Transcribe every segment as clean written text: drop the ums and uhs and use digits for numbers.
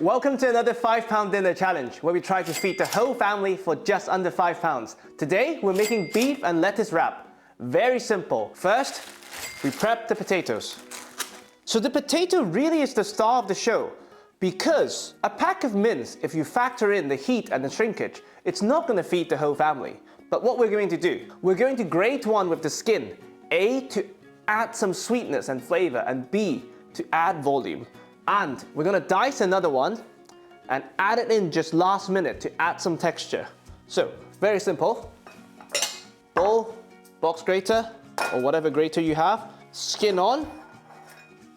Welcome to another £5 dinner challenge where we try to feed the whole family for just under £5. Today we're making beef and lettuce wrap. Very simple. First, we prep the potatoes. So the potato really is the star of the show because a pack of mince, if you factor in the heat and the shrinkage, it's not going to feed the whole family. But what we're going to do, we're going to grate one with the skin, A, to add some sweetness and flavour, and B, to add volume. And we're going to dice another one and add it in just last minute to add some texture. So, very simple. Bowl, box grater, or whatever grater you have. Skin on,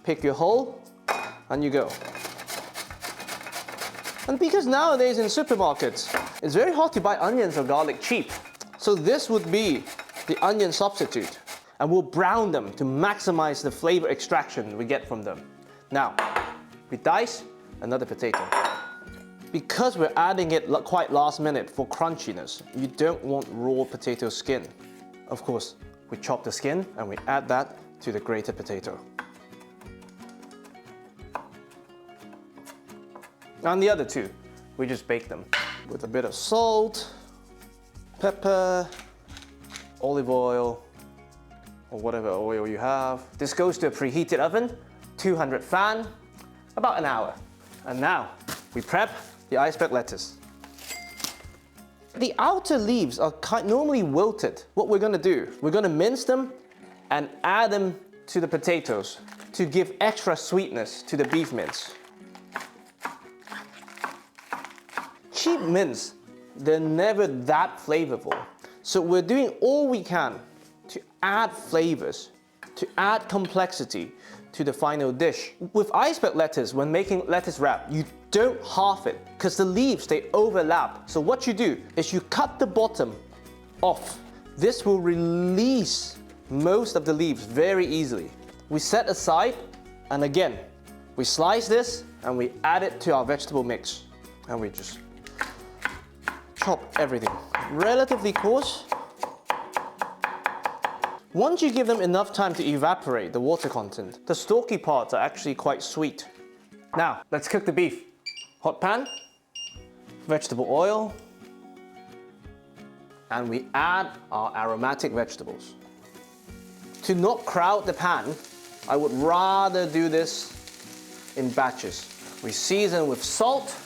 pick your hole, and you go. And because nowadays in supermarkets, it's very hard to buy onions or garlic cheap. So this would be the onion substitute. And we'll brown them to maximize the flavor extraction we get from them. Now, we dice another potato. Because we're adding it quite last minute for crunchiness, you don't want raw potato skin. Of course, we chop the skin and we add that to the grated potato. And the other two, we just bake them with a bit of salt, pepper, olive oil, or whatever oil you have. This goes to a preheated oven, 200 fan, about an hour. And now we prep the iceberg lettuce. The outer leaves are normally wilted. What we're going to do, we're going to mince them and add them to the potatoes to give extra sweetness to the beef mince. Cheap mince, they're never that flavorful. So we're doing all we can to add flavors, to add complexity to the final dish. With iceberg lettuce, when making lettuce wrap, you don't half it because the leaves, they overlap. So what you do is you cut the bottom off. This will release most of the leaves very easily. We set aside, and again, we slice this and we add it to our vegetable mix. And we just chop everything relatively coarse. Once you give them enough time to evaporate the water content, the stalky parts are actually quite sweet. Now, let's cook the beef. Hot pan, vegetable oil, and we add our aromatic vegetables. To not crowd the pan, I would rather do this in batches. We season with salt,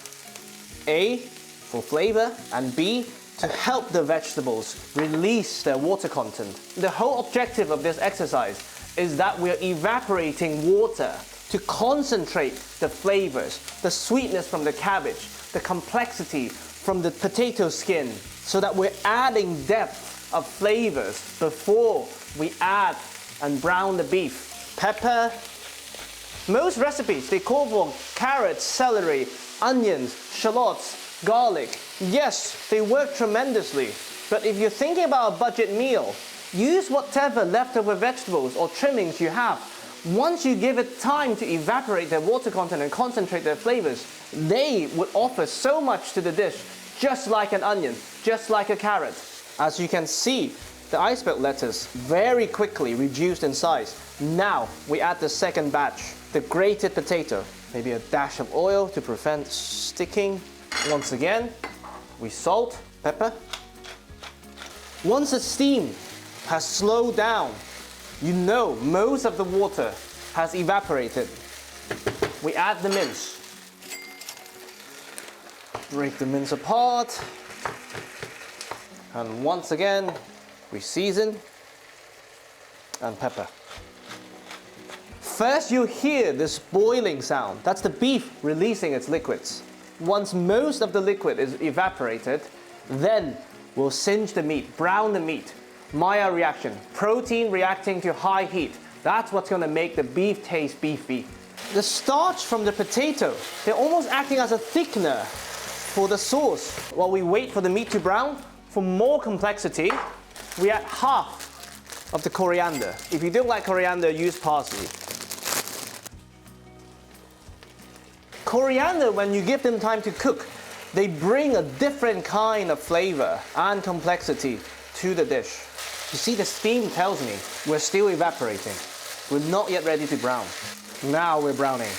A, for flavor, and B, to help the vegetables release their water content. The whole objective of this exercise is that we're evaporating water to concentrate the flavors, the sweetness from the cabbage, the complexity from the potato skin, so that we're adding depth of flavors before we add and brown the beef. Pepper. Most recipes, they call for carrots, celery, onions, shallots, garlic. Yes, they work tremendously, but if you're thinking about a budget meal, use whatever leftover vegetables or trimmings you have. Once you give it time to evaporate their water content and concentrate their flavors, they would offer so much to the dish, just like an onion, just like a carrot. As you can see, the iceberg lettuce very quickly reduced in size. Now we add the second batch, the grated potato. Maybe a dash of oil to prevent sticking. Once again, we salt, pepper. Once the steam has slowed down, you know most of the water has evaporated. We add the mince. Break the mince apart. And once again, we season and pepper. First, you hear this boiling sound. That's the beef releasing its liquids. Once most of the liquid is evaporated, then we'll singe the meat, brown the meat. Maillard reaction, protein reacting to high heat. That's what's going to make the beef taste beefy. The starch from the potato, they're almost acting as a thickener for the sauce. While we wait for the meat to brown, for more complexity, we add half of the coriander. If you don't like coriander, use parsley. Coriander, when you give them time to cook, they bring a different kind of flavor and complexity to the dish. You see, the steam tells me we're still evaporating. We're not yet ready to brown. Now we're browning.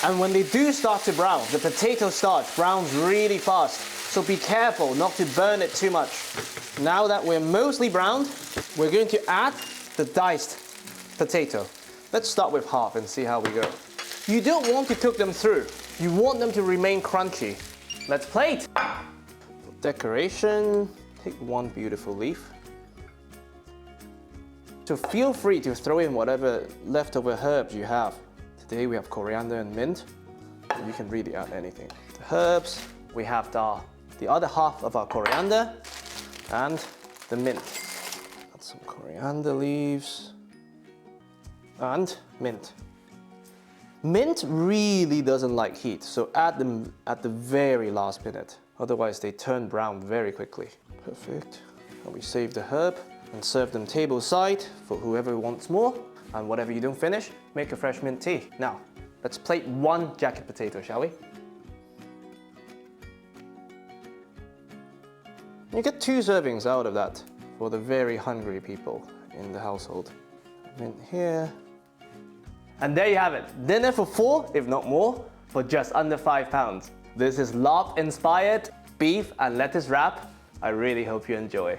And when they do start to brown, the potato starch browns really fast. So be careful not to burn it too much. Now that we're mostly browned, we're going to add the diced potato. Let's start with half and see how we go. You don't want to cook them through. You want them to remain crunchy. Let's plate. For decoration, take one beautiful leaf. So feel free to throw in whatever leftover herbs you have. Today we have coriander and mint. You can really add anything. The herbs, we have the other half of our coriander and the mint. Add some coriander leaves and mint. Mint really doesn't like heat, so add them at the very last minute. Otherwise they turn brown very quickly. Perfect. And we save the herb and serve them tableside for whoever wants more. And whatever you don't finish, make a fresh mint tea. Now, let's plate one jacket potato, shall we? You get 2 servings out of that for the very hungry people in the household. Mint here. And there you have it. Dinner for 4, if not more, for just under £5. This is Larb inspired beef and lettuce wrap. I really hope you enjoy.